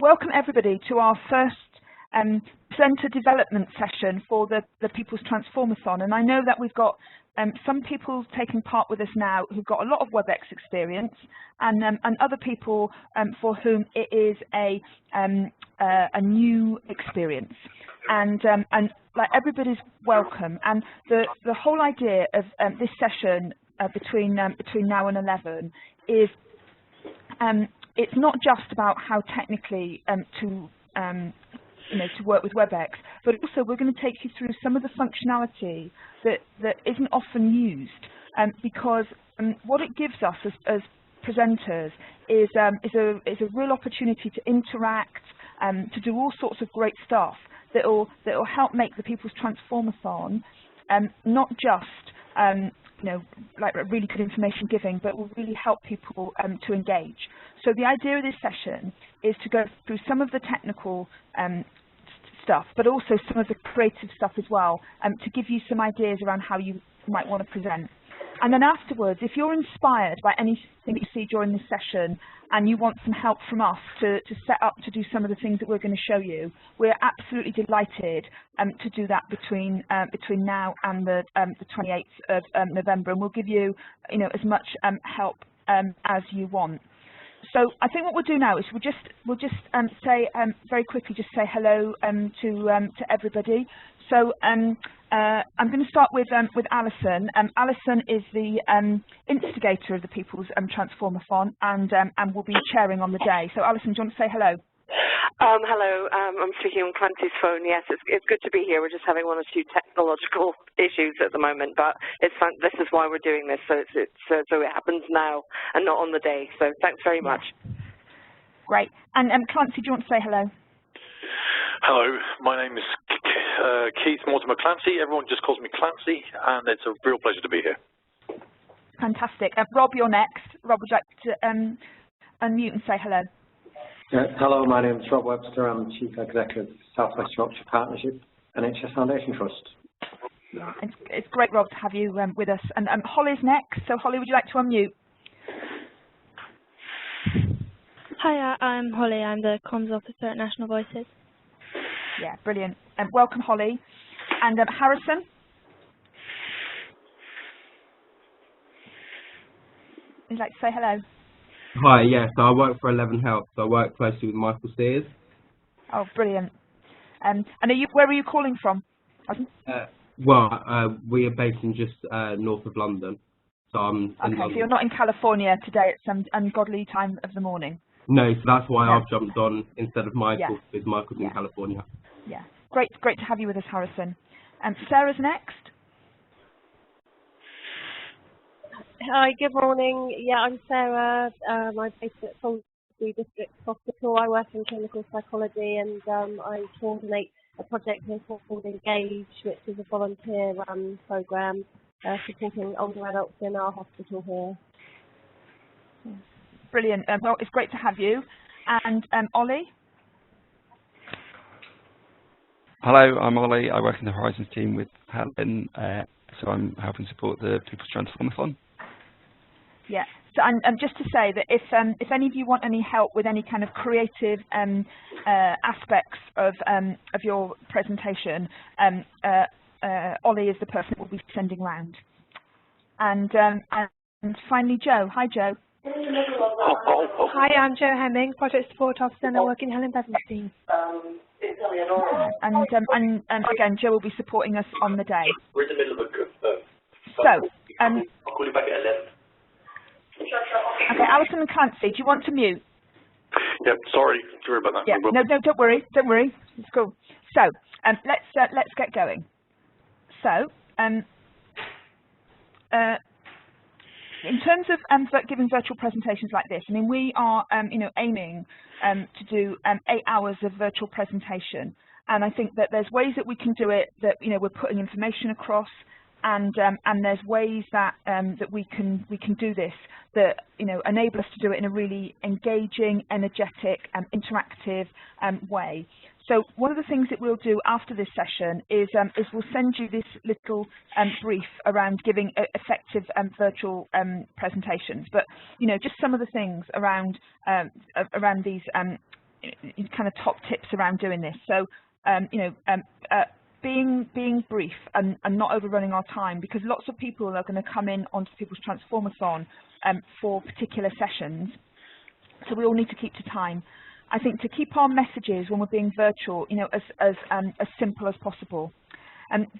Welcome everybody to our first presenter development session for the People's Transformathon. And I know that we've got some people taking part with us now who've got a lot of WebEx experience, and other people for whom it is a new experience. And like, everybody's welcome. And the whole idea of this session between now and 11 is it's not just about how technically to work with WebEx, but also we're going to take you through some of the functionality that isn't often used, because what it gives us as presenters is a real opportunity to interact, to do all sorts of great stuff that'll help make the People's Transformathon not just like really good information giving, but will really help people to engage. So the idea of this session is to go through some of the technical stuff, but also some of the creative stuff as well, to give you some ideas around how you might want to present. And then afterwards, if you're inspired by anything you see during this session and you want some help from us to set up to do some of the things that we're going to show you, we're absolutely delighted to do that between now and the 28th of November, and we'll give you, as much help as you want. So I think what we'll do now is we'll just say very quickly, just say hello to everybody. So I'm going to start with Alison. Alison is the instigator of the People's Transformathon, and will be chairing on the day. So Alison, do you want to say hello? Hello, I'm speaking on Clancy's phone. Yes, it's good to be here. We're just having one or two technological issues at the moment, but it's fun. This is why we're doing this, so it happens now and not on the day. So thanks very much. Great. And Clancy, do you want to say hello? Hello, my name is Keith Mortimer Clancy. Everyone just calls me Clancy, and it's a real pleasure to be here. Fantastic. Rob, you're next. Rob, would you like to unmute and say hello? Hello, my name is Rob Webster. I'm Chief Executive of South West Yorkshire Partnership NHS Foundation Trust. It's great, Rob, to have you with us. And Holly's next. So, Holly, would you like to unmute? Hi, I'm Holly. I'm the Comms Officer at National Voices. Yeah, brilliant. Welcome, Holly. And Harrison? Would you like to say hello? Hi, yes, I work for 11 Health, so I work closely with Michael Sears. Oh, brilliant. And where are you calling from? We are based in just north of London, so I'm in London. So you're not in California today at some ungodly time of the morning? No, so that's why I've jumped on instead of Michael, because Michael's in California. Yeah, great to have you with us, Harrison. Sarah's next. Hi, good morning. Yeah, I'm Sarah. I'm based at Salisbury District Hospital. I work in clinical psychology, and I coordinate a project here called Engage, which is a volunteer-run program supporting older adults in our hospital here. Brilliant. Well, it's great to have you. And Ollie? Hello, I'm Ollie. I work in the Horizons team with Helen, so I'm helping support the People's Transformathon. Yeah. So, and just to say that if any of you want any help with any kind of creative aspects of your presentation, Ollie is the person that we'll be sending round. And finally, Joe. Hi, Joe. Hi, I'm Joe Hemming, Project Support Officer, and I work in Helen Bevan's team. And again, Joe will be supporting us on the day. We're in the middle of a good so, I'll call you back at 11. Okay, Alison and Clancy, do you want to mute? Yep, sorry about that. Yeah, no, don't worry, it's cool. So, let's get going. So, in terms of giving virtual presentations like this, I mean, we are, aiming to do 8 hours of virtual presentation, and I think that there's ways that we can do it that, we're putting information across, and there's ways that that we can do this that enable us to do it in a really engaging, energetic, interactive way. So one of the things that we'll do after this session is we'll send you this little brief around giving effective virtual presentations. But just some of the things around these kind of top tips around doing this. So being brief and not overrunning our time, because lots of people are going to come in onto People's Transformathon for particular sessions. So we all need to keep to time. I think to keep our messages when we're being virtual, as simple as possible.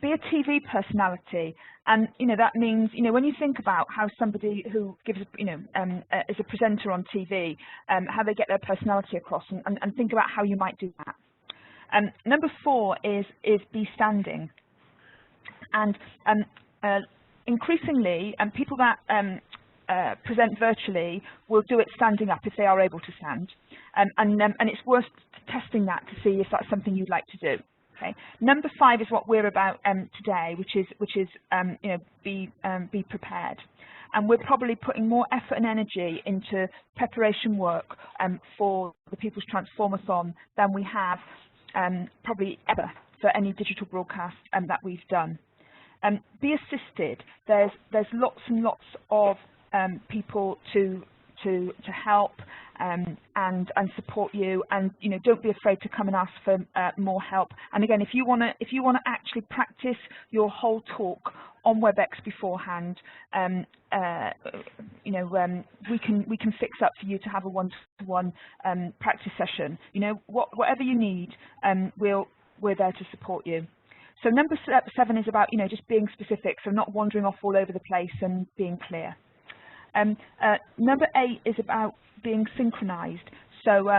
Be a TV personality, and that means when you think about how somebody who gives is a presenter on TV, how they get their personality across, and think about how you might do that. Number 4 is be standing, and increasingly, people that present virtually will do it standing up if they are able to stand, and it's worth testing that to see if that's something you'd like to do. Okay. Number 5 is what we're about today, which is be prepared, and we're probably putting more effort and energy into preparation work for the People's Transformathon than we have probably ever for any digital broadcast that we've done. Be assisted. There's lots and lots of people to help and support you, and don't be afraid to come and ask for more help. And again, if you want to actually practice your whole talk on WebEx beforehand, we can fix up for you to have a one-to-one practice session. Whatever you need, we're there to support you. So number 7 is about just being specific, so not wandering off all over the place and being clear. Number 8 is about being synchronized. So,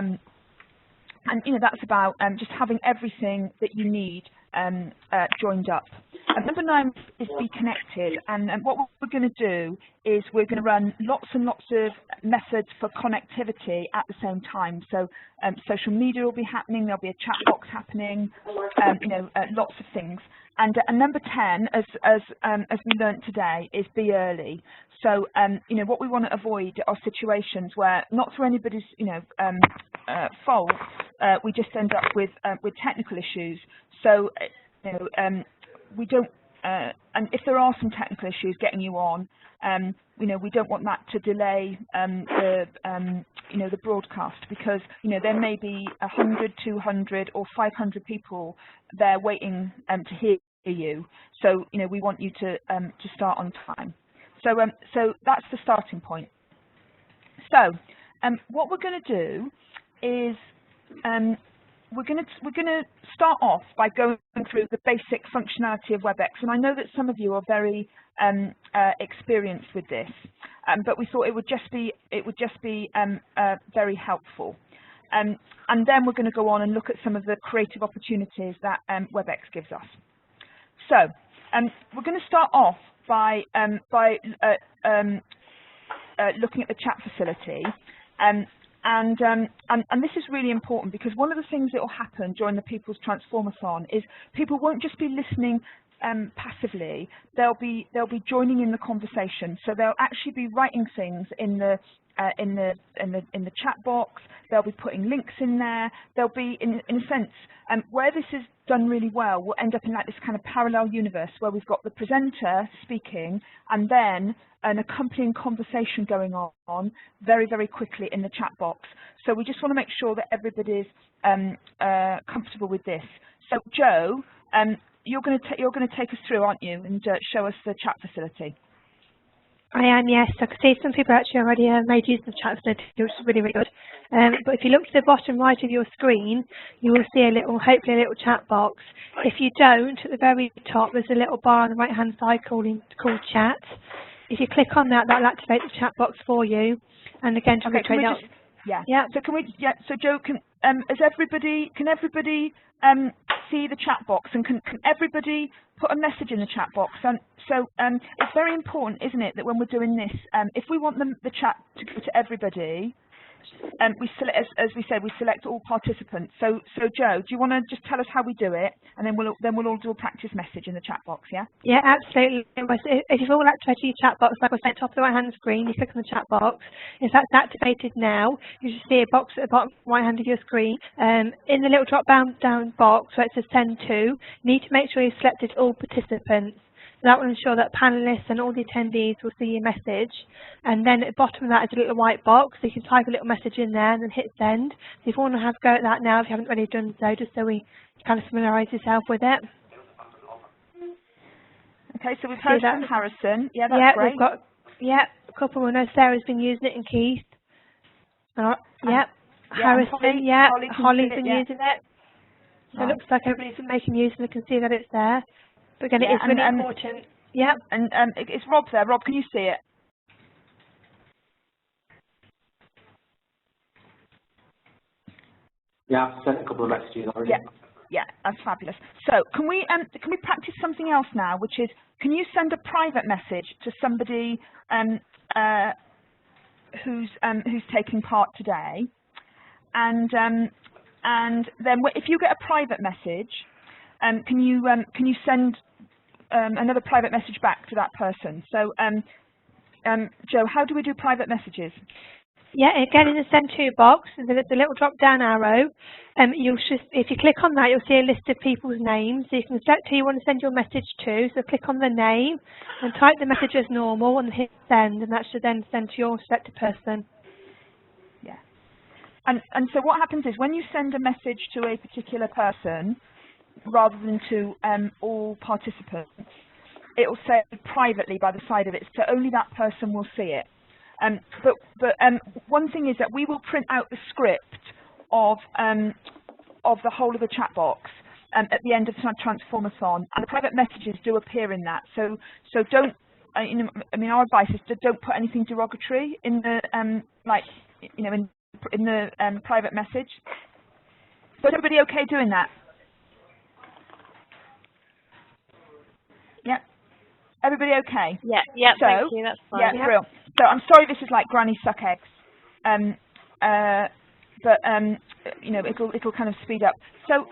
that's about just having everything that you need joined up. Number 9 is be connected, and what we're going to do is we're going to run lots and lots of methods for connectivity at the same time. So social media will be happening, there'll be a chat box happening, lots of things. And number 10, as we learned today, is be early. So what we want to avoid are situations where, not through anybody's fault, we just end up with technical issues. So we don't, and if there are some technical issues getting you on, we don't want that to delay the broadcast, because there may be 100, 200, or 500 people there waiting to hear you. So we want you to start on time. So that's the starting point. So what we're going to do is we're going to start off by going through the basic functionality of WebEx, and I know that some of you are very experienced with this, but we thought it would just be very helpful. And then we're going to go on and look at some of the creative opportunities that WebEx gives us. So we're going to start off by looking at the chat facility. And this is really important, because one of the things that will happen during the People's Transformathon is people won't just be listening passively. They'll be joining in the conversation. So they'll actually be writing things in the chat box. They'll be putting links in there. They'll be, in a sense, where this is done really well, we'll end up in like this kind of parallel universe where we've got the presenter speaking and then an accompanying conversation going on very, very quickly in the chat box. So we just want to make sure that everybody's comfortable with this. So Joe, you're going to take us through, aren't you, and show us the chat facility? I am, yes. I can see some people actually already made use of the chat facility, which is really, really good. But if you look to the bottom right of your screen, you will see hopefully a little chat box. If you don't, at the very top, there's a little bar on the right-hand side called chat. If you click on that, that'll activate the chat box for you. And again, to retrain out. Yeah. So can we? Yeah. So Joe, can everybody see the chat box, and can everybody put a message in the chat box? And so it's very important, isn't it, that when we're doing this, if we want the chat to go to everybody, as we said, we select all participants. So Joe, do you want to just tell us how we do it, and then we'll all do a practice message in the chat box, yeah? Yeah, absolutely. If you've all activated your chat box, like I said, top of the right-hand screen, you click on the chat box. If that's activated now, you should see a box at the bottom right-hand of your screen. In the little drop-down box where it says Send To, you need to make sure you've selected all participants. That will ensure that panelists and all the attendees will see your message. And then at the bottom of that is a little white box, so you can type a little message in there and then hit send. So if you want to have a go at that now, if you haven't already done so, just so we kind of familiarise yourself with it. Okay, so we've heard from Harrison. Yeah, that's great. We've got a couple. We know Sarah's been using it, and Keith. Harrison. Holly's been using it. So it looks like everybody's been making use, and we can see that it's there. But again, it is really important. Yeah. And it's Rob there. Rob, can you see it? Yeah, I've sent a couple of messages already. Yeah, that's fabulous. So can we practice something else now, which is, can you send a private message to somebody who's taking part today, and then if you get a private message, can you send another private message back to that person? So Joe, how do we do private messages? Yeah, again in the Send To box, there's a little drop-down arrow. If you click on that, you'll see a list of people's names. So you can select who you want to send your message to. So click on the name and type the message as normal and hit send, and that should then send to your selected person. Yeah. And so what happens is when you send a message to a particular person, rather than to all participants, it will say privately by the side of it, so only that person will see it. But one thing is that we will print out the script of the whole of the chat box at the end of Transformathon, and the private messages do appear in that. So don't. Our advice is to don't put anything derogatory in the in the private message. So is everybody okay doing that? Yeah. Everybody okay? Yeah, so, thank you, that's fine. Yeah, brilliant. So I'm sorry this is like granny suck eggs, but it'll kind of speed up. So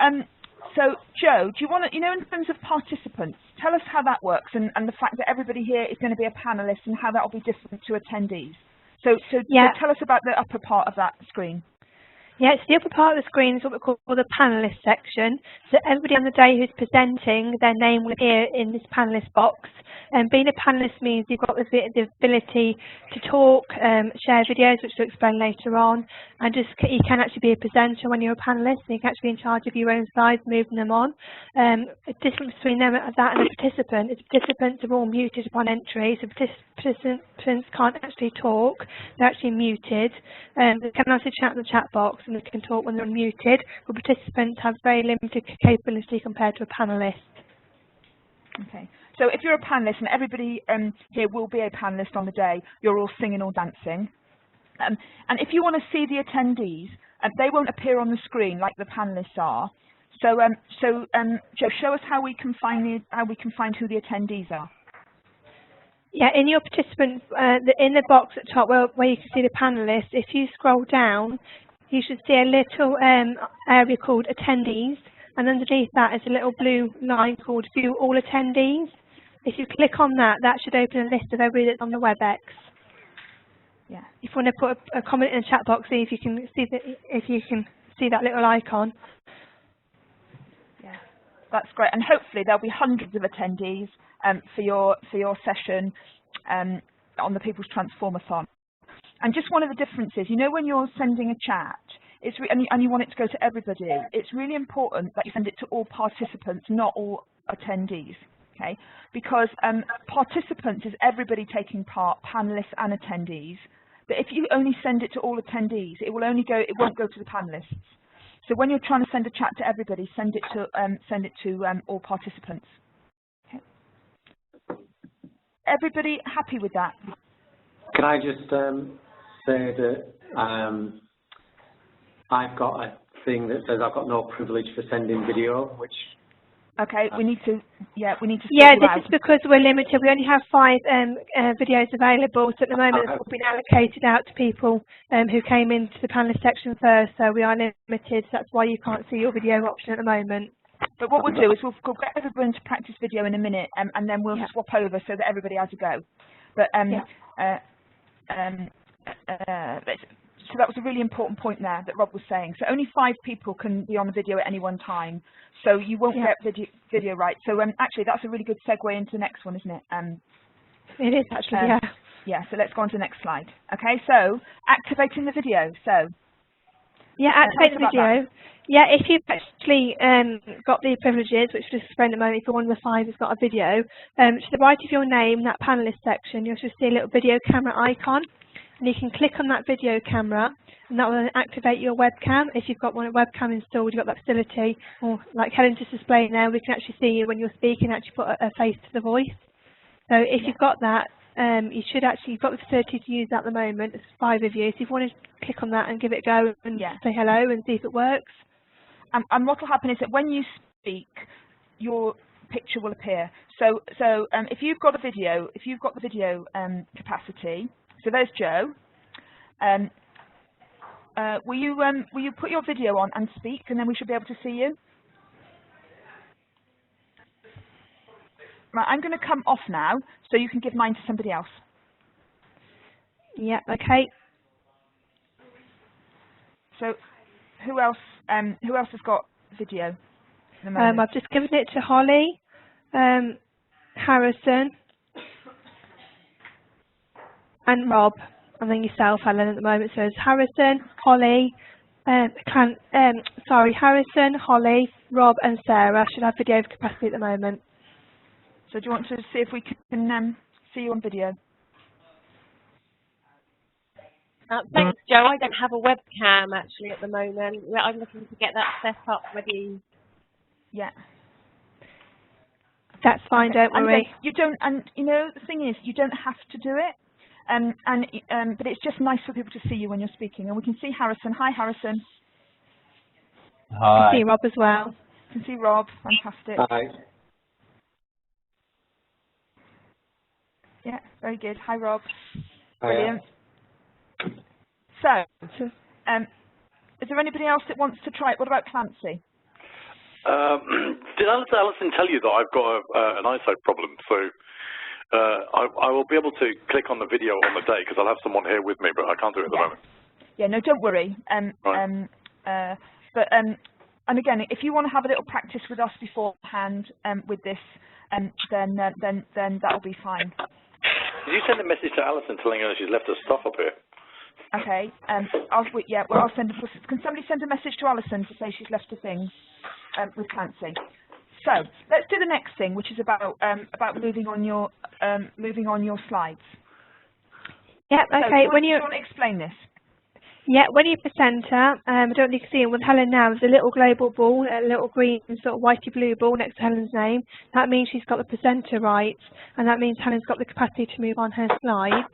Joe, do you want to, in terms of participants, tell us how that works and the fact that everybody here is going to be a panelist and how that will be different to attendees. So tell us about the upper part of that screen. Yeah, so the upper part of the screen is what we call the panelist section. So everybody on the day who's presenting, their name will appear in this panelist box. And being a panelist means you've got the ability to talk, share videos, which we'll explain later on, and you can actually be a presenter when you're a panelist, and you can actually be in charge of your own slides, moving them on. The difference between that and a participant is participants are all muted upon entry, so participants can't actually talk, they're actually muted. They can also chat in the chat box, and they can talk when they're unmuted, but participants have very limited capability compared to a panelist. Okay. So if you're a panelist, and everybody here will be a panelist on the day, you're all singing or dancing. And if you want to see the attendees, they won't appear on the screen like the panelists are. So Joe, show us how we can find who the attendees are. Yeah, in your participant, in the box at the top where you can see the panelists, if you scroll down, you should see a little area called attendees, and underneath that is a little blue line called View All Attendees. If you click on that, that should open a list of everybody that's on the WebEx. Yeah. If you want to put a comment in the chat box, see if you can see that little icon. Yeah, that's great, and hopefully there'll be hundreds of attendees for your session on the People's Transformathon. And just one of the differences, when you're sending a chat, and you want it to go to everybody, it's really important that you send it to all participants, not all attendees. Okay, because participants is everybody taking part, panelists and attendees. But if you only send it to all attendees, it won't go to the panelists. So when you're trying to send a chat to everybody, send it to all participants. Okay. Everybody happy with that? Can I just say that I've got a thing that says I've got no privilege for sending video, which Okay, we need to sort Yeah, you this out. is because we're limited. We only have 5 videos available, so at the moment it's all been allocated out to people who came into the panelist section first, so we are limited, so that's why you can't see your video option at the moment. But what we'll do is we'll get everyone to practice video in a minute, and then we'll swap over so that everybody has a go. But so that was a really important point there that Rob was saying. So only 5 people can be on the video at any one time, so you won't get video right. So actually, that's a really good segue into the next one, isn't it? It is actually, yeah. Yeah, so let's go on to the next slide. Okay, so activating the video. So yeah, activate the video. Yeah, if you've actually got the privileges, which we'll just explain in a moment, if one of the 5 has got a video, to the right of your name, that panelist section, you'll just see a little video camera icon. And you can click on that video camera, and that will activate your webcam. If you've got one webcam installed, you've got that facility, or like Helen's just displaying there, we can actually see you when you're speaking, actually put a face to the voice. So if you've got that, you've got the facility to use that at the moment. There's 5 of you. So if you want to click on that and give it a go and say hello and see if it works. And what will happen is that when you speak, your picture will appear. So if you've got the video capacity. So there's Joe. Will you put your video on and speak, and then we should be able to see you? Right, I'm going to come off now, so you can give mine to somebody else. Yeah. Okay. So who else has got video at the moment? I've just given it to Holly, Harrison, and Rob, and then yourself, Helen, at the moment. So it's Harrison, Holly, Harrison, Holly, Rob, and Sarah should have video capacity at the moment. So do you want to see if we can see you on video? Thanks, Joe. I don't have a webcam actually at the moment. I'm looking to get that set up ready. Yeah. That's fine. Okay. Don't worry. You don't, and you know the thing is, you don't have to do it. But it's just nice for people to see you when you're speaking, and we can see Harrison. Hi, Harrison. Hi. You can see Rob as well. You can see Rob. Fantastic. Hi. Yeah, very good. Hi, Rob. Hi. Brilliant. So, is there anybody else that wants to try it? What about Clancy? Did Alison tell you that I've got an eyesight problem? So I will be able to click on the video on the day because I'll have someone here with me, but I can't do it at the moment. Yeah, no, don't worry. Right. And again, if you want to have a little practice with us beforehand with this, then that'll be fine. Did you send a message to Alison telling her she's left her stuff up here? Okay. I'll send. Can somebody send a message to Alison to say she's left her things with Clancy? So let's do the next thing, which is about moving on your slides. Yeah. Okay. So do you want to explain this? Yeah, when you presenter, I don't know if you can see it with Helen now, there's a little global ball, a little green sort of whitey blue ball next to Helen's name. That means she's got the presenter right, and that means Helen's got the capacity to move on her slide.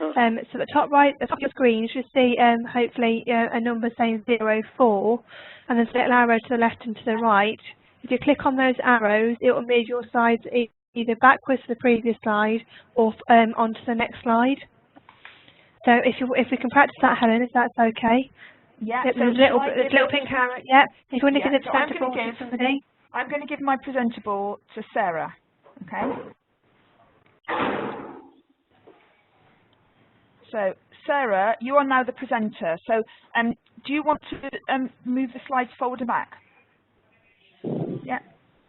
So at the top right, the top of your screen, you should see hopefully a number saying 04, and there's a little arrow to the left and to the right. If you click on those arrows, it will move your slides either backwards to the previous slide or onto the next slide. So if we can practice that, Helen, if that's okay. Yeah. There's a little pink arrow. Yeah. If you want to give the presenter ball to somebody. I'm going to give my presenter ball to Sarah. Okay. So Sarah, you are now the presenter. So do you want to move the slides forward and back? Yeah.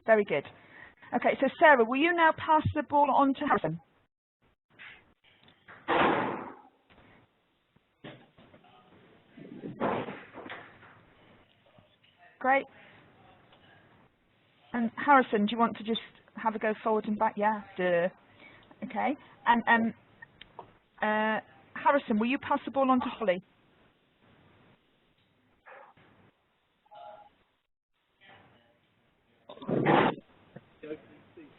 Very good. Okay. So Sarah, will you now pass the ball on to Harrison? Great. And Harrison, do you want to just have a go forward and back? Yeah. Duh. Okay. And Harrison, will you pass the ball on to Holly?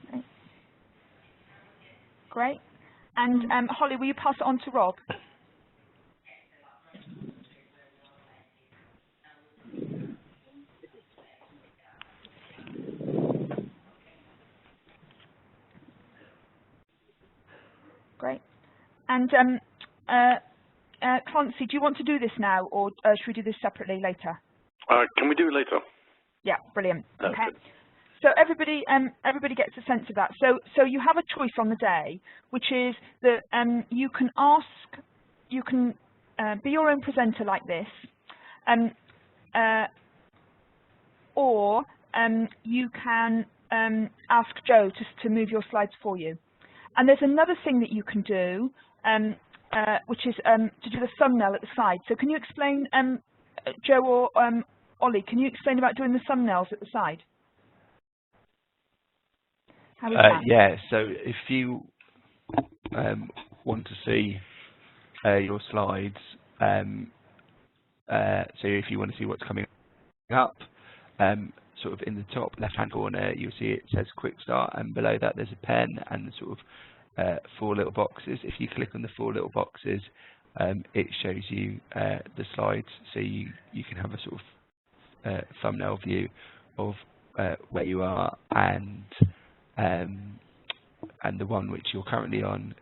Okay. Great. And Holly, will you pass it on to Rob? And Clancy, do you want to do this now, or should we do this separately later? Can we do it later? Yeah, brilliant. That's okay. good. So everybody gets a sense of that. So you have a choice on the day, which is that you can be your own presenter like this, or you can ask Joe to move your slides for you. And there's another thing that you can do, which is to do the thumbnail at the side. So can you explain, Joe or Ollie, can you explain about doing the thumbnails at the side? How is that? Yeah, so if you want to see your slides, so if you want to see what's coming up, sort of in the top left-hand corner, you'll see it says Quick Start, and below that there's a pen and sort of 4 little boxes. If you click on the 4 little boxes, it shows you the slides, so you can have a sort of thumbnail view of where you are, and the one which you're currently on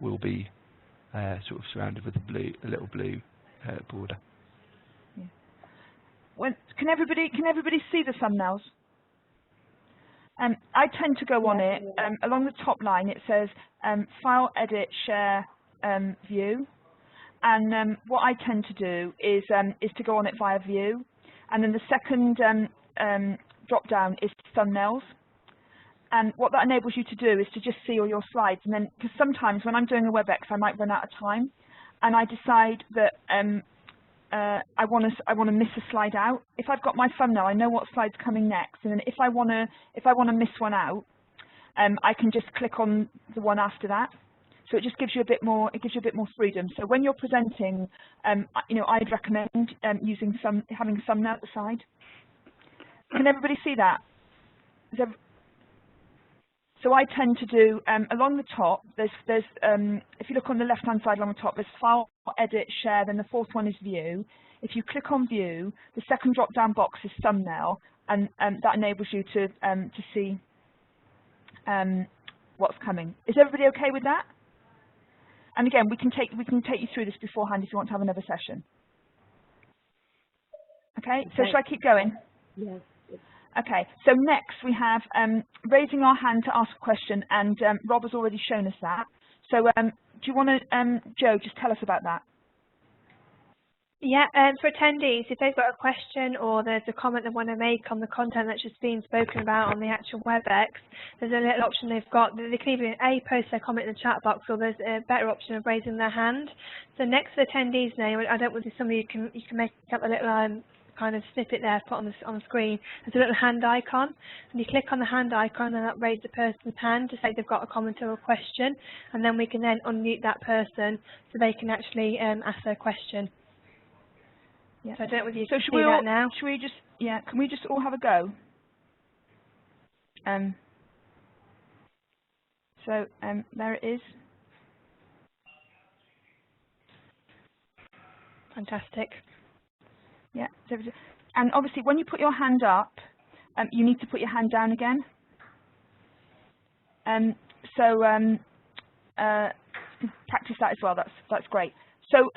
will be sort of surrounded with a little blue border. Yeah. Can everybody see the thumbnails? I tend to go on it along the top line. It says File, Edit, Share, View, and what I tend to do is to go on it via View, and then the second drop down is Thumbnails. And what that enables you to do is to just see all your slides. And then, because sometimes when I'm doing a WebEx, I might run out of time, and I decide that I want to miss a slide out. If I've got my thumbnail, I know what slide's coming next. And then if I want to miss one out, I can just click on the one after that. So it just gives you a bit more. It gives you a bit more freedom. So when you're presenting, I'd recommend having a thumbnail at the side. Can everybody see that? So I tend to do along the top. There's if you look on the left-hand side along the top, there's File, Edit, Share. Then the 4th one is View. If you click on View, the second drop-down box is Thumbnail, and that enables you to see what's coming. Is everybody okay with that? And again, we can take you through this beforehand if you want to have another session. Okay. So should I keep going? Yes. Okay, so next we have raising our hand to ask a question, and Rob has already shown us that. So do you want to, Joe, just tell us about that? Yeah, for attendees, if they've got a question or there's a comment they want to make on the content that's just being spoken about on the actual WebEx, there's a little option they've got. They can either post their comment in the chat box, or there's a better option of raising their hand. So next to the attendees name, I don't know if somebody you can make up a little kind of snippet there, put on the screen. There's a little hand icon, and you click on the hand icon, and that raises the person's hand to say they've got a comment or a question, and then we can then unmute that person so they can actually ask their question. Yeah. So I don't know whether you can see that now. Should we just, can we just all have a go? So there it is. Fantastic. Yeah, and obviously when you put your hand up, you need to put your hand down again. Practice that as well. That's great. So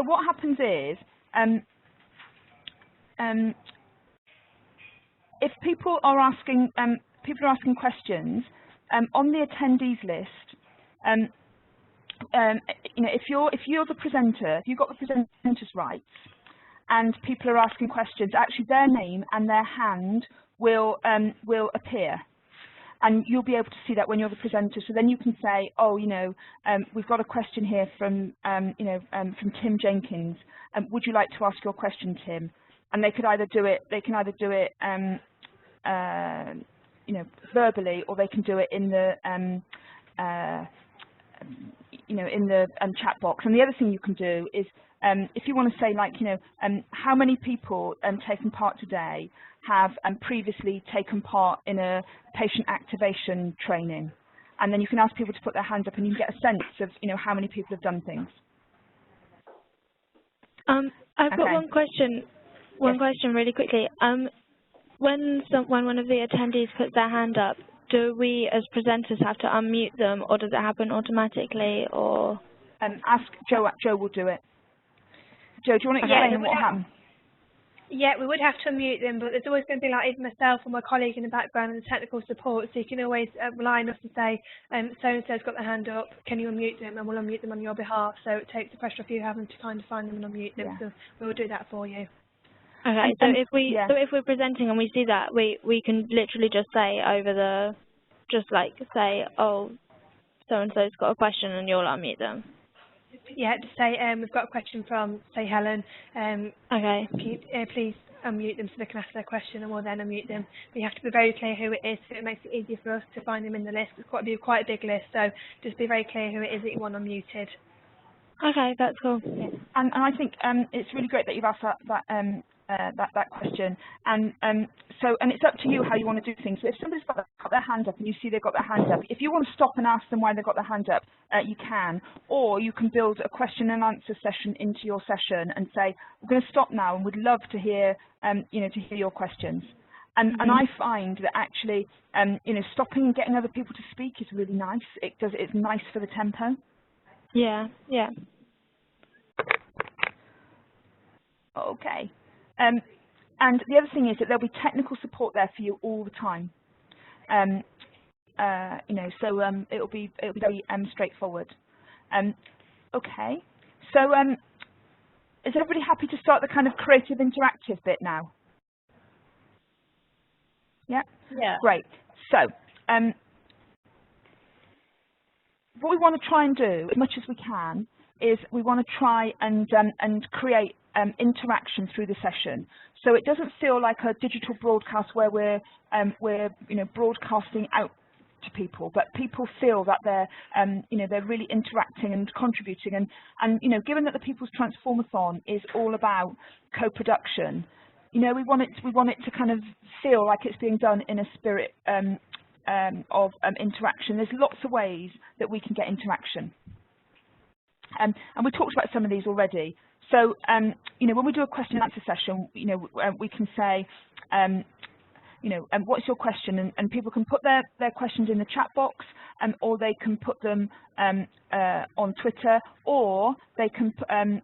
what happens is, if people are asking questions on the attendees list, if you're the presenter, if you've got the presenter's rights, and people are asking questions, actually their name and their hand will appear, and you'll be able to see that when you're the presenter. So then you can say, oh, we've got a question here from from Tim Jenkins. Would you like to ask your question, Tim? And they can either do it verbally, or they can do it in the chat box. And the other thing you can do is, if you want to say, like, how many people taking part today have previously taken part in a patient activation training, and then you can ask people to put their hands up, and you can get a sense of how many people have done things. I've got one question. One question really quickly. When one of the attendees puts their hand up, do we as presenters have to unmute them, or does it happen automatically, or? ask Joe. Joe will do it. Joe, do you want to explain what happened? Yeah, we would have to unmute them, but there's always going to be like either myself or my colleague in the background and the technical support, so you can always rely on us to say, so-and-so's got their hand up, can you unmute them, and we'll unmute them on your behalf, so it takes the pressure off you having to kind of find them and unmute them, so we'll do that for you. Okay, so if we're presenting and we see that, we can literally just say over the, just like say, oh, so-and-so's got a question, and you'll unmute them. Yeah, just say, we've got a question from, say, Helen. Okay. Please unmute them so they can ask their question, and we'll then unmute them. But you have to be very clear who it is, so it makes it easier for us to find them in the list. It's quite a big list, so just be very clear who it is that you want unmuted. Okay, that's cool. Yeah. And I think it's really great that you've asked that question, and it's up to you how you want to do things. So if somebody's got their hand up and you see they've got their hand up, if you want to stop and ask them why they've got their hand up, you can, or you can build a question and answer session into your session and say, we're going to stop now and we'd love to hear to hear your questions. And I find that actually stopping and getting other people to speak is really nice. It's nice for the tempo. Yeah. Okay. And the other thing is that there'll be technical support there for you all the time. So it'll be very straightforward. Okay. So is everybody happy to start the kind of creative interactive bit now? Yeah. Yeah. Great. So what we want to try and do as much as we can is we want to try and create interaction through the session, so it doesn't feel like a digital broadcast where we're broadcasting out to people, but people feel that they're they're really interacting and contributing, and given that the People's Transformathon is all about co-production, we want it to kind of feel like it's being done in a spirit of interaction. There's lots of ways that we can get interaction. And we talked about some of these already. So, when we do a question and answer session, we can say, what's your question? And people can put their questions in the chat box, or they can put them on Twitter, or we can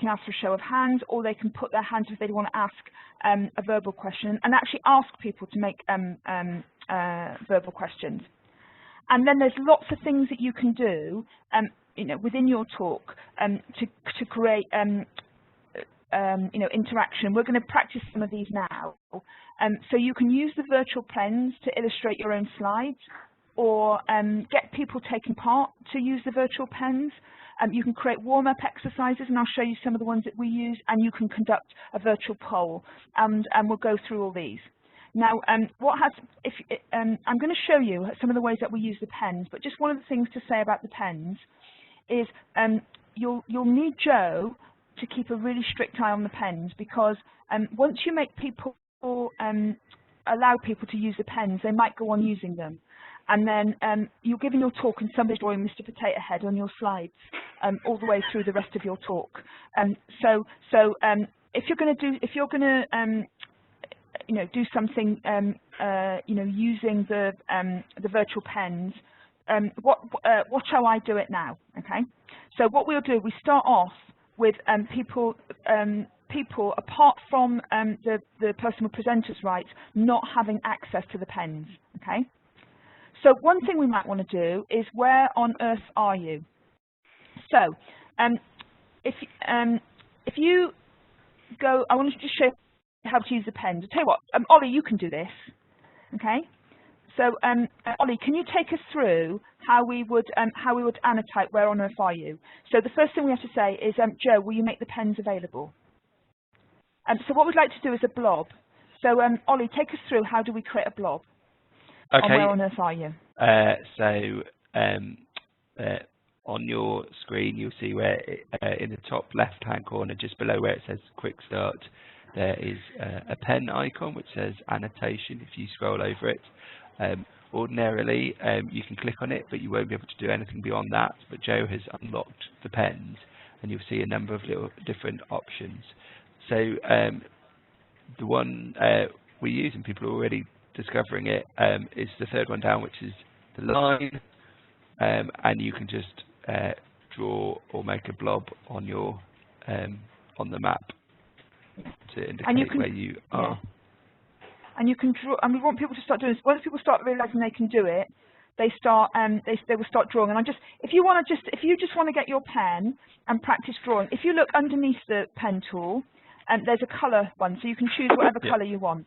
ask for a show of hands, or they can put their hands if they want to ask a verbal question, and actually ask people to make verbal questions. And then there's lots of things that you can do within your talk to create interaction. We're going to practice some of these now. So you can use the virtual pens to illustrate your own slides, or get people taking part to use the virtual pens. You can create warm-up exercises, and I'll show you some of the ones that we use, and you can conduct a virtual poll, and we'll go through all these. Now, I'm going to show you some of the ways that we use the pens, but just one of the things to say about the pens is you'll need Joe to keep a really strict eye on the pens, because once you make people allow people to use the pens, they might go on using them, and then you're giving your talk and somebody's drawing Mr. Potato Head on your slides all the way through the rest of your talk. So if you're going to do something using the virtual pens, watch how I do it now. Okay, so what we'll do, we start off with people apart from the personal presenter's rights not having access to the pens. Okay, so one thing we might want to do is, where on earth are you? So if you go, I want to just show you how to use the pens. I'll tell you what, Ollie, you can do this. Okay. So, Ollie, can you take us through how we would annotate where on earth are you? So the first thing we have to say is, Joe, will you make the pens available? So what we'd like to do is a blob. So, Ollie, take us through, how do we create a blob? Okay. On where on earth are you? On your screen, you'll see where in the top left-hand corner, just below where it says Quick Start, there is a pen icon which says Annotation. If you scroll over it, ordinarily you can click on it, but you won't be able to do anything beyond that. But Joe has unlocked the pens, and you'll see a number of little different options. So the one we use, and people are already discovering it, is the third one down, which is the line, and you can just draw or make a blob on your on the map to indicate where you are. And you can draw. And we want people to start doing this. Once people start realizing they can do it, they start. They will start drawing. And if you just want to get your pen and practice drawing, if you look underneath the pen tool, there's a colour one, so you can choose whatever colour you want.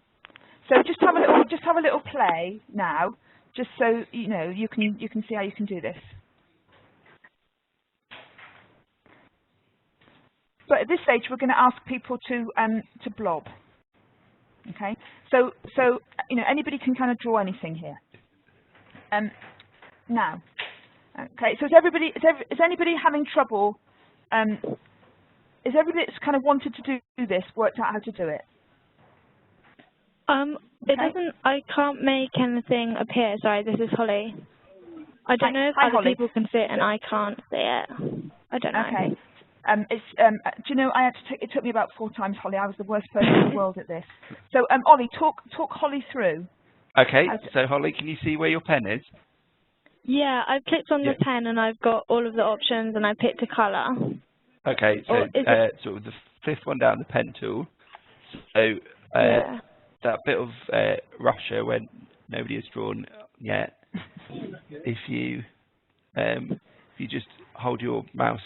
So just have a little play now, just so you know you can see how you can do this. But at this stage, we're going to ask people to blob. Okay. So you know, anybody can kind of draw anything here. Now, okay. So is anybody having trouble? Is everybody that's kind of wanted to do this worked out how to do it? It doesn't. I can't make anything appear. Sorry, this is Holly. I don't know if other Holly. people can see it and I can't see it. I don't know. Okay. Do you know, I had to it took me about 4 times, Holly. I was the worst person in the world at this. So, Ollie, talk Holly through. Okay. So, Holly, can you see where your pen is? Yeah, I've clicked on the pen and I've got all of the options and I picked a colour. Okay. So, sort of the 5th one down, the pen tool. So, that bit of Russia where nobody has drawn yet. If you just hold your mouse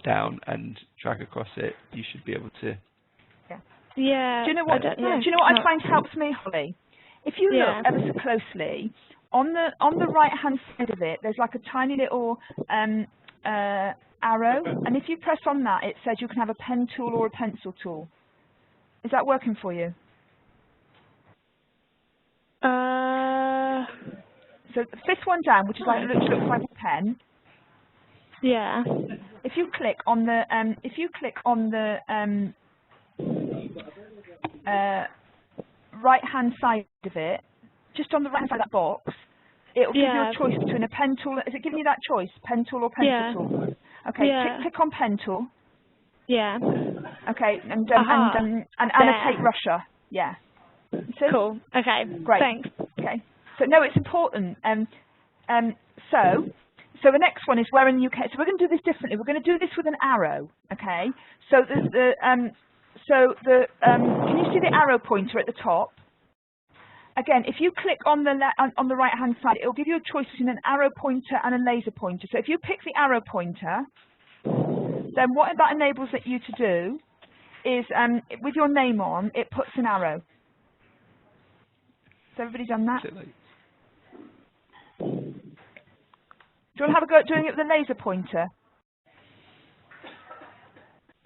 down and drag across it, you should be able to. Yeah. Do you know what? Do you know what I find helps me, Holly? If you look ever so closely on the right hand side of it, there's like a tiny little arrow, and if you press on that, it says you can have a pen tool or a pencil tool. Is that working for you? So the 5th one down, which is like looks like a pen. Yeah. If you click on the right hand side of it, just on the right hand side of that box, it'll give you a choice between a pen tool. Is it giving you that choice, pen tool or pencil tool? Okay. Click on pen tool. Yeah. Okay, and annotate Russia. Yeah. Cool. Okay. Great. Thanks. Okay. So no, it's important. So the next one is where in the UK. So we're going to do this differently. We're going to do this with an arrow. Okay. So can you see the arrow pointer at the top? Again, if you click on the right hand side, it will give you a choice between an arrow pointer and a laser pointer. So if you pick the arrow pointer, then what that enables you to do is, with your name on, it puts an arrow. Has everybody done that? Do you want to have a go at doing it with a laser pointer?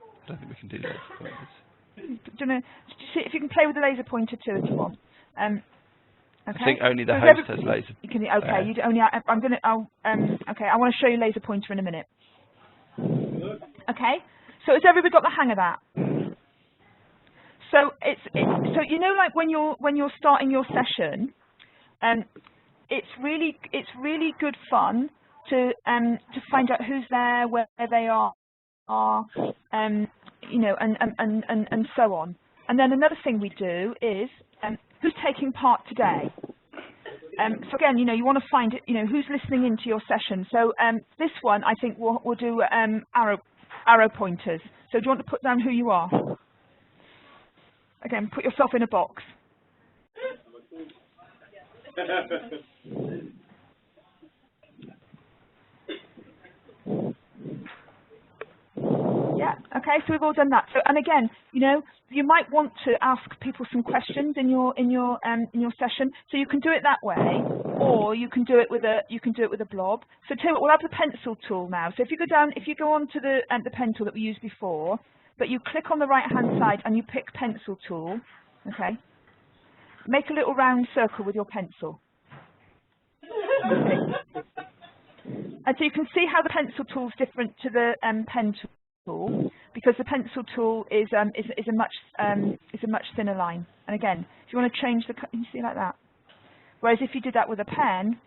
I don't think we can do laser pointers. Do you see if you can play with the laser pointer too if you want? Okay. I think only the host has laser. You can, okay. You only. Okay. I want to show you laser pointer in a minute. Okay. So has everybody got the hang of that? So so you know, like when you're starting your session, it's really good fun to find out who's there, where they are, you know, and so on. And then another thing we do is who's taking part today. So again, you know, you want to find it, you know, who's listening into your session. So this one, I think we'll do arrow pointers. So do you want to put down who you are? Again, put yourself in a box. Yeah, okay, so we've all done that. So, and again, you know, you might want to ask people some questions in your session. So you can do it that way, or you can do it with a blob. So tell you what, we'll have the pencil tool now. So if you go on to the pen tool that we used before, but you click on the right hand side and you pick pencil tool, okay? Make a little round circle with your pencil. Okay. And so you can see how the pencil tool is different to the pen tool, because the pencil tool is a much thinner line. And again, if you want to change you see like that. Whereas if you did that with a pen,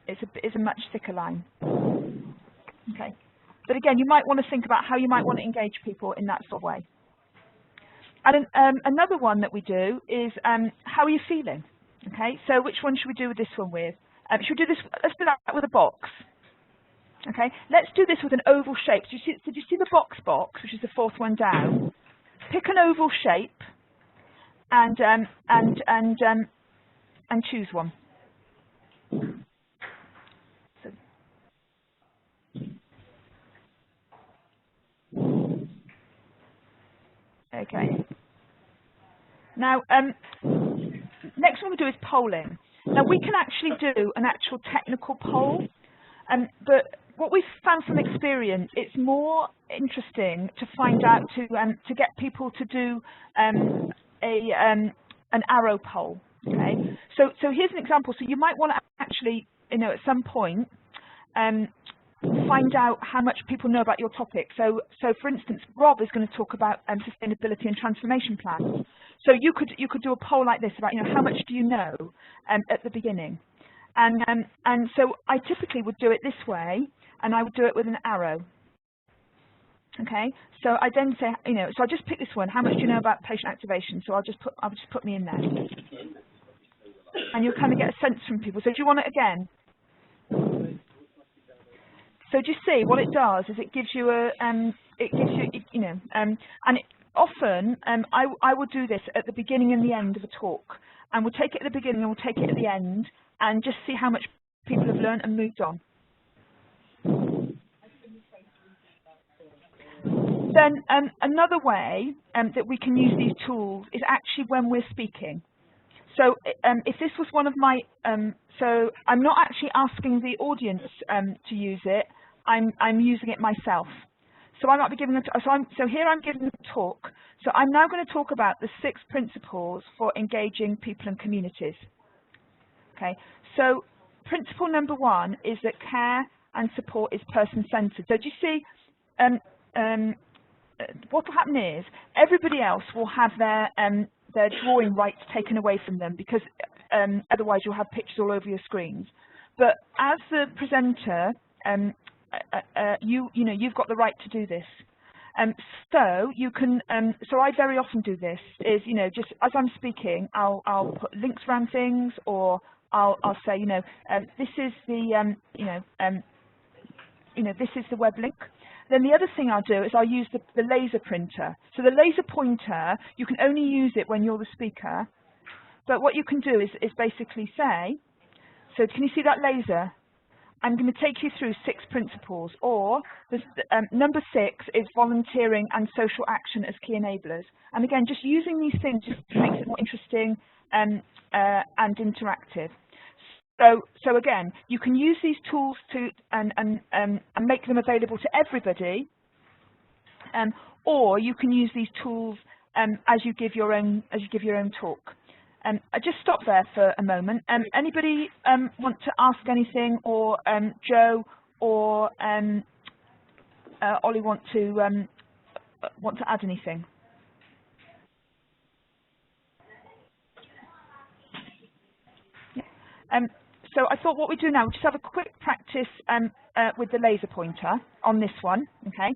it's a much thicker line. Okay. But again, you might want to think about how you might want to engage people in that sort of way. And another one that we do is how are you feeling? Okay, so which one should we do with this one with? Should we do this? Let's do that with a box. Okay, let's do this with an oval shape. Did you see the box, which is the fourth one down? Pick an oval shape and choose one. So, okay. Now, next one we'll do is polling. Now, we can actually do an actual technical poll, but what we've found from experience, it's more interesting to find out to get people to do an arrow poll. Okay, so here's an example. So you might want to actually, at some point, find out how much people know about your topic. So for instance, Rob is going to talk about sustainability and transformation plans. So you could do a poll like this about how much do you know at the beginning, and so I typically would do it this way, and I would do it with an arrow. Okay, so I then say so I just pick this one. How much do you know about patient activation? So I'll just put me in there, and you'll kind of get a sense from people. So do you want it again? So do you see what it does? Is it gives you a and often I will do this at the beginning and the end of a talk, and we'll take it at the beginning and we'll take it at the end, and just see how much people have learned and moved on. Then another way that we can use these tools is actually when we're speaking. So if this was one of my, so I'm not actually asking the audience to use it. I'm using it myself. So I might be giving so here I'm giving a talk. So I'm now going to talk about the 6 principles for engaging people and communities. Okay. So principle number 1 is that care and support is person-centered. So do you see? What will happen is everybody else will have their drawing rights taken away from them, because otherwise you'll have pictures all over your screens. But as the presenter, you've got the right to do this. So you can. So I very often do this. Is just as I'm speaking, I'll put links around things, or I'll say this is the this is the web link. Then the other thing I'll do is I'll use the laser printer. So the laser pointer, you can only use it when you're the speaker. But what you can do is basically say, so can you see that laser? I'm going to take you through 6 principles, or number 6 is volunteering and social action as key enablers. And again, just using these things just makes it more interesting and interactive. So again, you can use these tools to and make them available to everybody, or you can use these tools as you give your own talk. I just stop there for a moment. Anybody want to ask anything, or Joe or Ollie want to add anything? Yeah. So I thought what we do now, we just have a quick practice with the laser pointer on this one. Okay.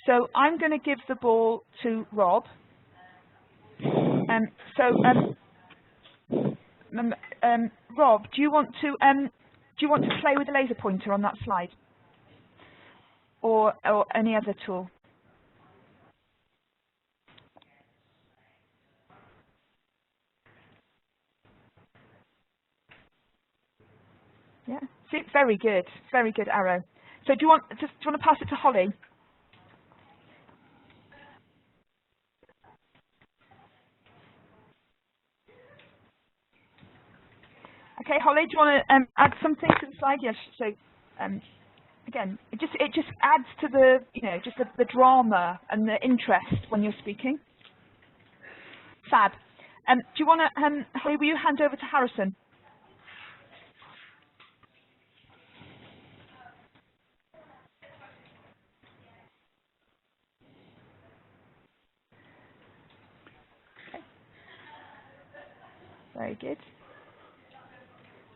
So I'm going to give the ball to Rob. Rob, do you want to play with the laser pointer on that slide, or any other tool? Yeah. See, very good, Arrow. So do you want to pass it to Holly? Okay, Holly, do you want to add something to the slide? Yes. So again, it just adds to the just the drama and the interest when you're speaking. Fab. Do you want to Holly? Will you hand over to Harrison? Okay. Very good.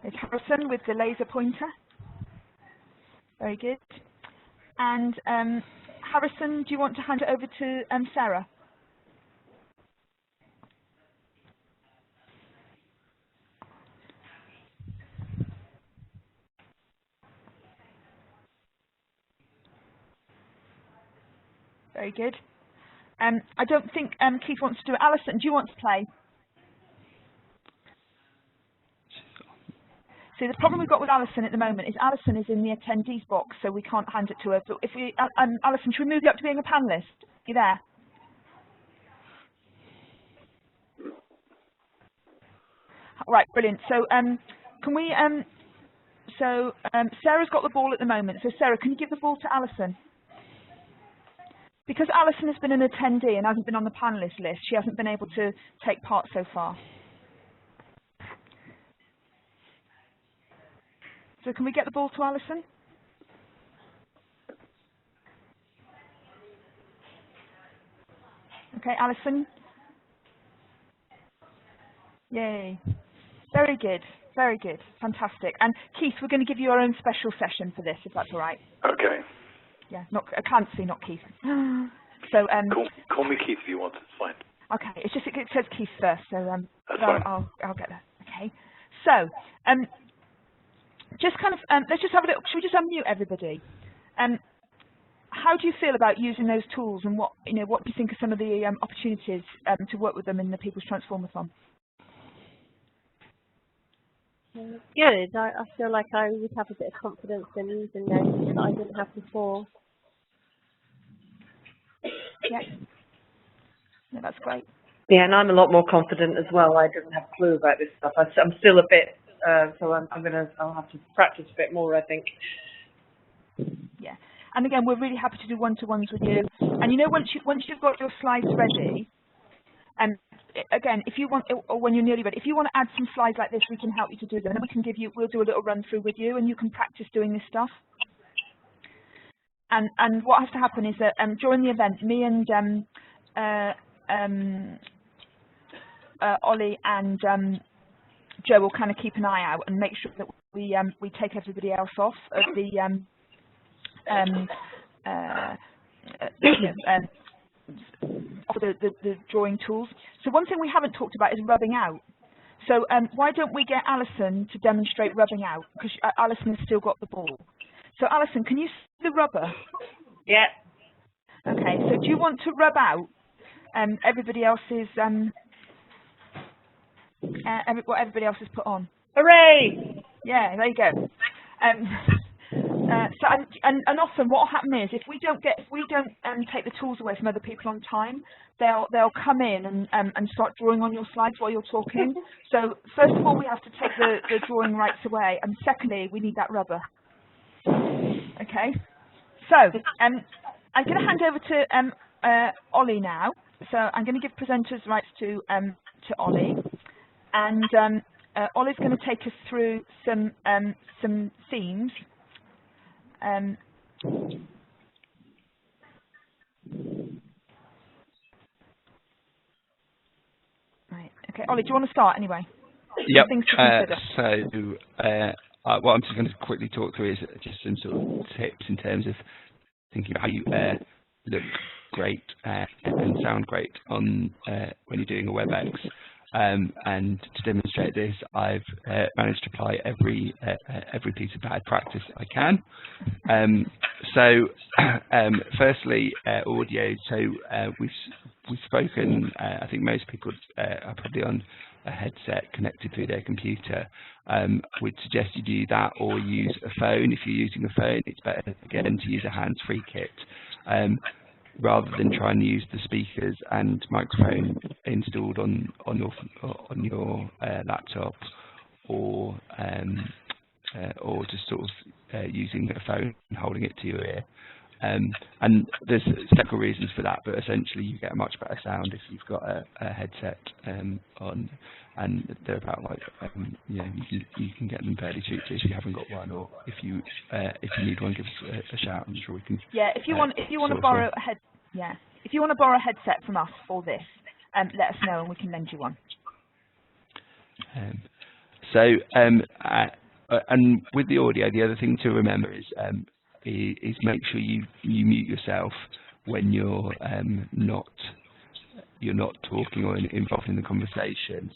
There's Harrison with the laser pointer. Very good. And Harrison, do you want to hand it over to Sarah? Very good. I don't think Keith wants to do it. Alison, do you want to play? See, the problem we've got with Alison at the moment is Alison is in the attendees box, so we can't hand it to her. But if we, Alison, should we move you up to being a panelist? You there? Right, brilliant. So can we? Sarah's got the ball at the moment. So Sarah, can you give the ball to Alison? Because Alison has been an attendee and hasn't been on the panelist list, she hasn't been able to take part so far. So can we get the ball to Alison? Okay, Alison. Yay. Very good. Very good. Fantastic. And Keith, we're going to give you our own special session for this, if that's all right. Okay. Yeah, not I can't see, not Keith. So call me Keith if you want. It's fine. Okay. It's just it says Keith first, so that's fine. I'll get that. Okay. So just kind of let's just have a little. Should we just unmute everybody? How do you feel about using those tools, and what do you think are some of the opportunities to work with them in the People's Transformathon? Good. I feel like I would have a bit of confidence in using those that I didn't have before. Yeah. No, that's great. Yeah, and I'm a lot more confident as well. I didn't have a clue about this stuff. I'm still a bit, so I'll have to practice a bit more, I think. Yeah. And again, we're really happy to do one-to-ones with you. And once you've got your slides ready, again, if you want, or when you're nearly ready, if you want to add some slides like this, we can help you to do them, and we'll do a little run through with you, and you can practice doing this stuff. And what has to happen is that during the event, me and Ollie and Joe will kind of keep an eye out and make sure that we take everybody else off of the the drawing tools. So one thing we haven't talked about is rubbing out. So why don't we get Alison to demonstrate rubbing out, because Alison has still got the ball. So Alison, can you see the rubber? Yeah. Okay, so do you want to rub out everybody else's what everybody else has put on? Hooray! Yeah, there you go. So often what will happen is if we don't take the tools away from other people on time, they'll come in and start drawing on your slides while you're talking. So first of all, we have to take the drawing rights away, and secondly, we need that rubber. Okay. So I'm going to hand over to Ollie now. So I'm going to give presenters rights to Ollie, and Ollie's going to take us through some themes. Right. Okay, Ollie, do you want to start anyway? Yep. Things to consider. What I'm just going to quickly talk through is just some sort of tips in terms of thinking about how you look great and sound great on when you're doing a WebEx. And to demonstrate this, I've managed to apply every piece of bad practice I can. Firstly, audio. So we've spoken. I think most people are probably on a headset connected through their computer. We'd suggest you do that or use a phone. If you're using a phone, it's better again to use a hands-free kit. Rather than trying to use the speakers and microphone installed on your laptop, or just sort of using a phone and holding it to your ear. And there's several reasons for that, but essentially you get a much better sound if you've got a headset on, and they're about you can get them fairly cheaply if you haven't got one, or if you need one, give us a shout. I'm sure we can. Yeah, if you want to borrow if you want to borrow a headset from us for this, let us know and we can lend you one. And with the audio, the other thing to remember is make sure you mute yourself when you're not talking or involved in the conversation,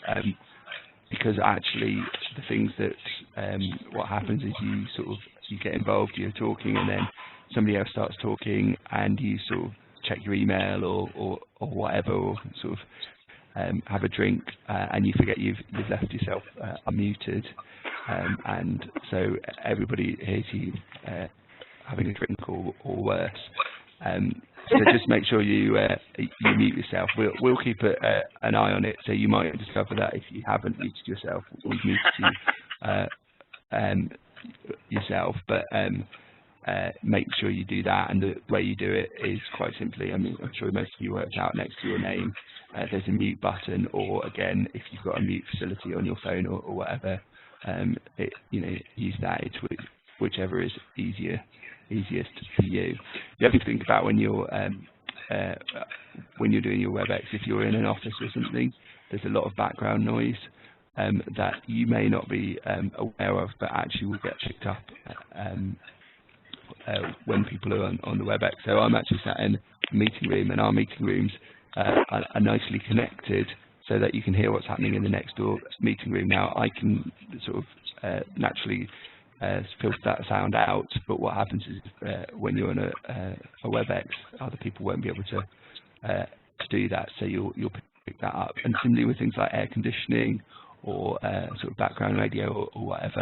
because actually the things that what happens is you get involved, you're talking, and then somebody else starts talking, and you sort of check your email or whatever, or sort of have a drink, and you forget you've left yourself unmuted, and so everybody hears you having a drink or worse. So just make sure you mute yourself. We'll keep an eye on it, so you might discover that if you haven't muted yourself, we've muted you yourself. But make sure you do that, and the way you do it is quite simply, I mean, I'm sure most of you worked out, next to your name there's a mute button, or again, if you've got a mute facility on your phone or whatever, use that. It's whichever is easiest for you. The other thing to think about when you're doing your WebEx, if you're in an office or something, there's a lot of background noise that you may not be aware of, but actually will get picked up when people are on the WebEx. So I'm actually sat in a meeting room, and our meeting rooms are nicely connected so that you can hear what's happening in the next door meeting room. Now, I can sort of naturally filter that sound out, but what happens is when you're on a WebEx, other people won't be able to do that, so you'll pick that up. And similarly with things like air conditioning or sort of background radio or whatever,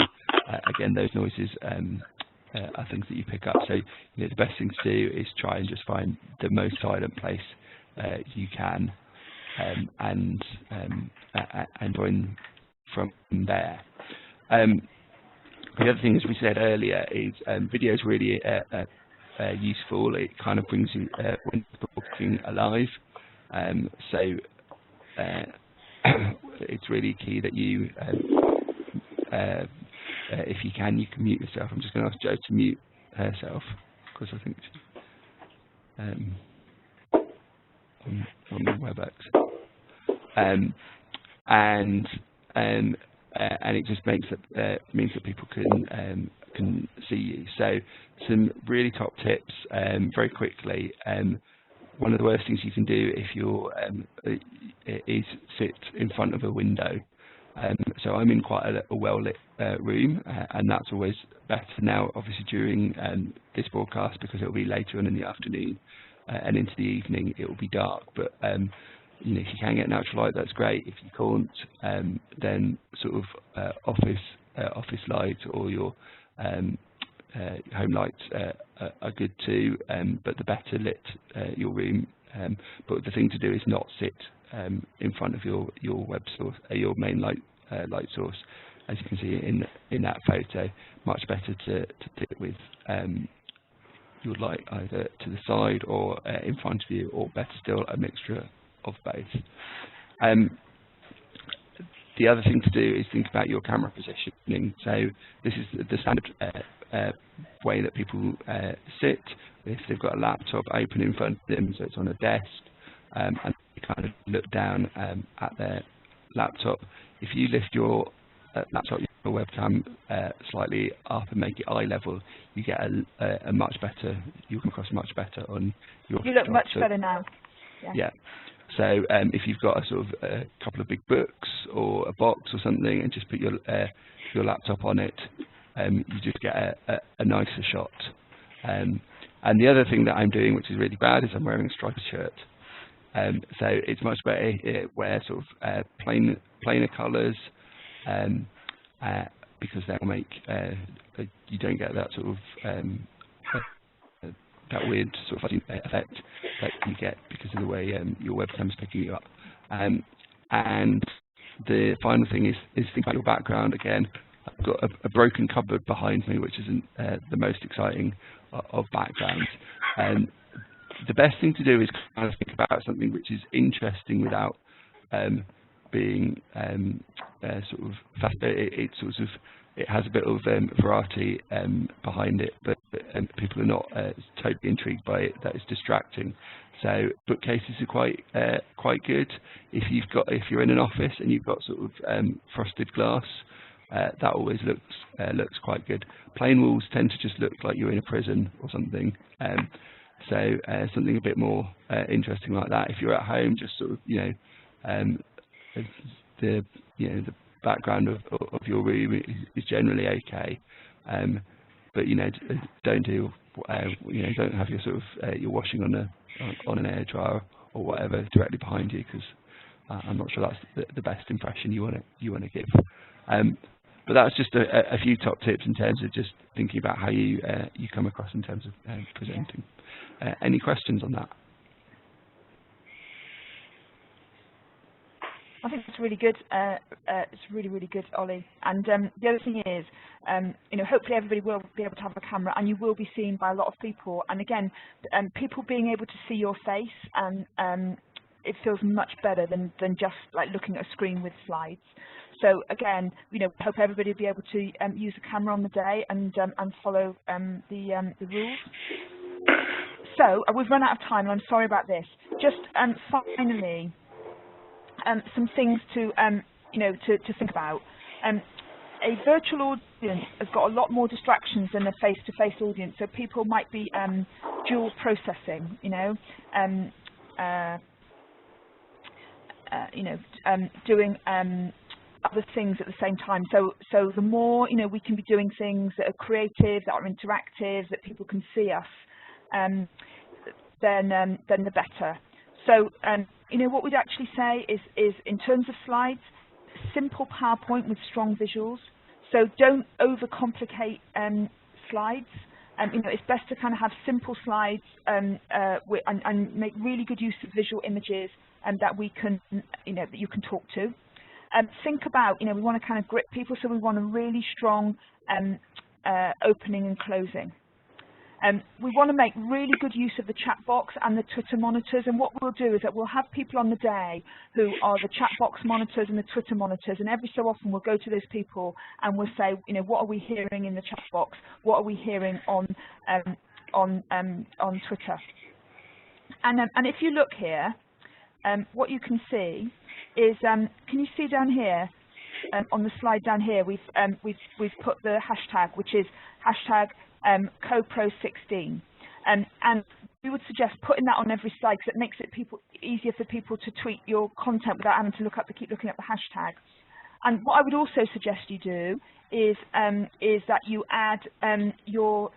again, those noises are things that you pick up. So the best thing to do is try and just find the most silent place you can, and join from there. The other thing, as we said earlier, is video is really useful. It kind of brings you when talking alive. So it's really key that you, if you can mute yourself. I'm just going to ask Jo to mute herself, because I think on the WebEx, and it just makes it means that people can see you. So some really top tips very quickly. One of the worst things you can do if you're is sit in front of a window. So I'm in quite a well-lit room, and that's always better. Now, obviously, during this broadcast, because it'll be later on in the afternoon and into the evening, it will be dark. But if you can get natural light, that's great. If you can't, then sort of office light or your home lights are good too. But the better lit your room. But the thing to do is not sit in front of your web source, your main light source, as you can see in that photo. Much better to sit with your light either to the side or in front of you, or better still, a mixture of both. The other thing to do is think about your camera positioning. So this is the standard way that people sit. If they've got a laptop open in front of them, so it's on a desk, and you kind of look down at their laptop. If you lift your laptop, your webcam slightly up and make it eye level, you get a much better. You come across much better on your. You look much better now. Yeah. So if you've got a sort of a couple of big books or a box or something, and just put your laptop on it, you just get a nicer shot. And the other thing that I'm doing, which is really bad, is I'm wearing a striped shirt. So it's much better wear sort of plainer colours, because that will make you don't get that sort of that weird sort of effect that you get because of the way your webcam is picking you up. And the final thing is think about your background again. I've got a broken cupboard behind me, which isn't the most exciting of backgrounds. The best thing to do is kind of think about something which is interesting without being sort of fast. It has a bit of variety behind it, but people are not totally intrigued by it. That is distracting. So bookcases are quite good. If you're in an office and you've got sort of frosted glass, that always looks quite good. Plain walls tend to just look like you're in a prison or something. So something a bit more interesting like that. If you're at home, just sort of the background of your room is generally okay, but don't do don't have your sort of your washing on on an air dryer or whatever directly behind you, because I'm not sure that's the best impression you want to give. But that's just a few top tips in terms of just thinking about how you come across in terms of presenting. Any questions on that? I think it's really good. It's really, really good, Ollie. And the other thing is, hopefully everybody will be able to have a camera, and you will be seen by a lot of people. And again, people being able to see your face, and it feels much better than just like looking at a screen with slides. So again, hope everybody will be able to use a camera on the day and follow the rules. So we've run out of time, and I'm sorry about this. Just finally. Some things to think about. A virtual audience has got a lot more distractions than a face-to-face audience, so people might be dual processing, doing other things at the same time. So the more we can be doing things that are creative, that are interactive, that people can see us, then the better. So what we'd actually say is in terms of slides, simple PowerPoint with strong visuals. So don't overcomplicate slides. It's best to kind of have simple slides and make really good use of visual images and that we can, that you can talk to. Think about, we want to kind of grip people, so we want a really strong opening and closing. We want to make really good use of the chat box and the Twitter monitors, and what we'll do is that we'll have people on the day who are the chat box monitors and the Twitter monitors, and every so often we'll go to those people and we'll say, what are we hearing in the chat box? What are we hearing on Twitter? And if you look here, what you can see is, can you see down here on the slide down here? We've put the hashtag, which is hashtag copro16, and we would suggest putting that on every slide because it makes it easier for people to tweet your content without having to keep looking at the hashtag. And what I would also suggest you do is that you add your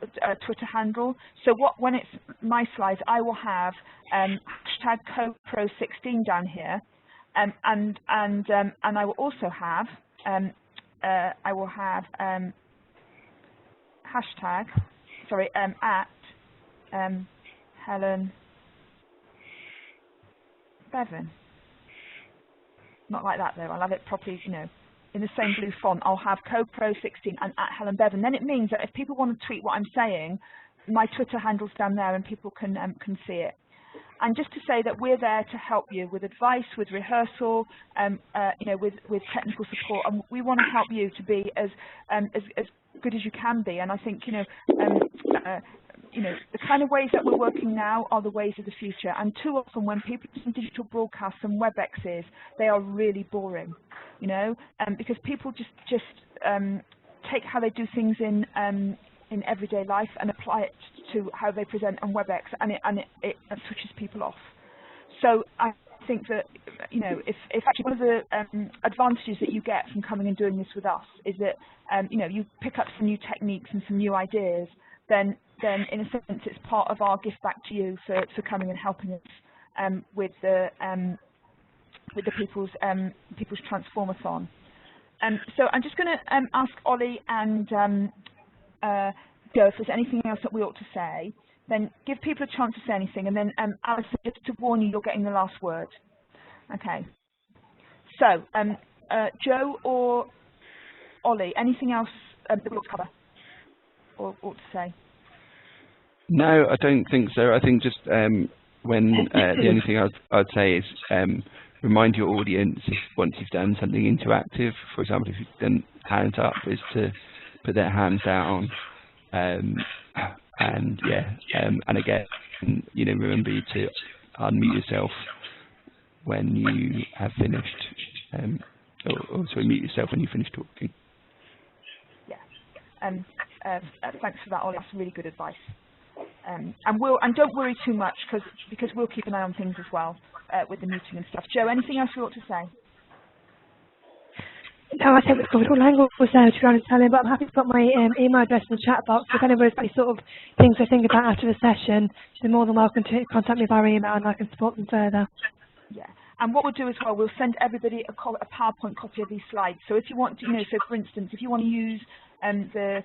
Twitter handle. So when it's my slides, I will have hashtag copro16 down here, and I will also have hashtag, sorry, at Helen Bevan. Not like that though, I'll have it properly, in the same blue font. I'll have copro16 and at Helen Bevan. Then it means that if people want to tweet what I'm saying, my Twitter handle's down there and people can see it. And just to say that we're there to help you with advice, with rehearsal, with technical support, and we want to help you to be as good as you can be. And I think the kind of ways that we're working now are the ways of the future. And too often when people do digital broadcasts and WebExes, they are really boring, because people just take how they do things in everyday life and apply it to how they present on WebEx, and it switches people off. So I think that if actually one of the advantages that you get from coming and doing this with us is that you pick up some new techniques and some new ideas, then in a sense it's part of our gift back to you for coming and helping us with the people's Transformathon. So I'm just going to ask Ollie and Joe if there's anything else that we ought to say. Then give people a chance to say anything, and then Alison, just to warn you, you're getting the last word. Okay. So Joe or Ollie, anything else that we ought to cover or ought to say? No, I don't think so. I think just when the only thing I'd say is remind your audience if once you've done something interactive, for example, if you've done hands up, is to put their hands down, and again, remember to unmute yourself when you have finished, or sorry, mute yourself when you finish talking. Yeah. Thanks for that, Ollie. That's really good advice. And don't worry too much because we'll keep an eye on things as well with the muting and stuff. Joe, anything else you ought to say? No, I think we've covered all angles there, to be honest, Helen, but I'm happy to put my email address in the chat box. If anybody's got any sort of things to think about after the session, you're more than welcome to contact me via email and I can support them further. Yeah. And what we'll do as well, we'll send everybody a PowerPoint copy of these slides. So if you want to, so for instance, if you want to use if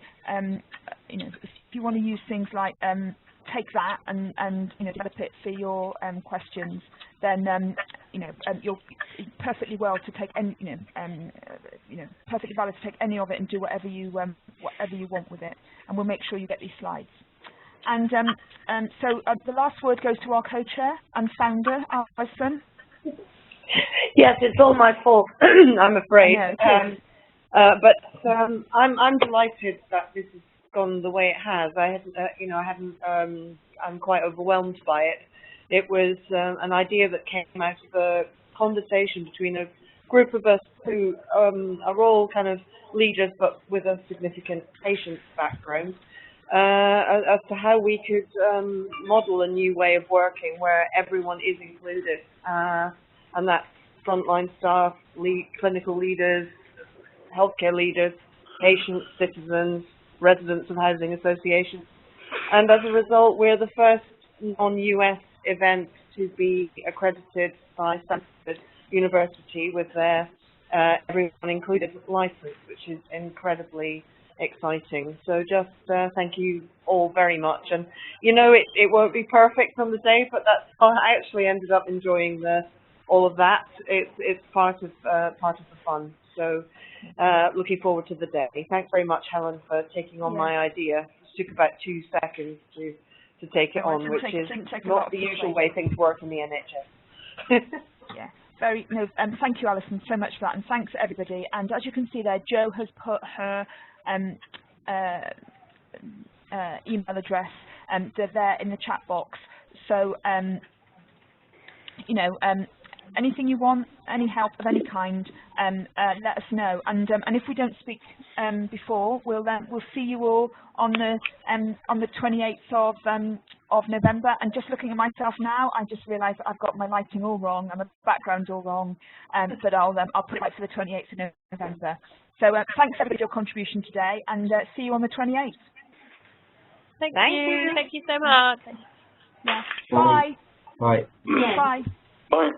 you want to use things like take that and develop it for your questions, then you're perfectly well to take any perfectly valid to take any of it and do whatever you want with it, and we'll make sure you get these slides. And so the last word goes to our co-chair and founder, Alison. Yes, it's all my fault, I'm afraid. But I'm delighted that this has gone the way it has. I'm quite overwhelmed by it. It was an idea that came out of a conversation between a group of us who are all kind of leaders, but with a significant patient background, as to how we could model a new way of working where everyone is included, and that's frontline staff, clinical leaders, healthcare leaders, patients, citizens, residents of housing associations. And as a result, we're the first non-US event to be accredited by Stanford University with their everyone included license, which is incredibly exciting. So just thank you all very much. And it won't be perfect on the day, but I actually ended up enjoying all of that. It's part of the fun. So looking forward to the day. Thanks very much, Helen, for taking on my idea. It took about 2 seconds to take it on, which is not the usual way things work in the NHS. Yeah. Thank you, Alison, so much for that, and thanks everybody. And as you can see there, Jo has put her email address there in the chat box. So anything you want, any help of any kind, let us know. And if we don't speak before, we'll see you all on the 28th of November. And just looking at myself now, I just realised that I've got my lighting all wrong and my background all wrong. But I'll put it right for the 28th of November. So thanks everybody for your contribution today, and see you on the 28th. Thank you. Thank you so much. Yeah. Bye. Bye. Bye. Bye.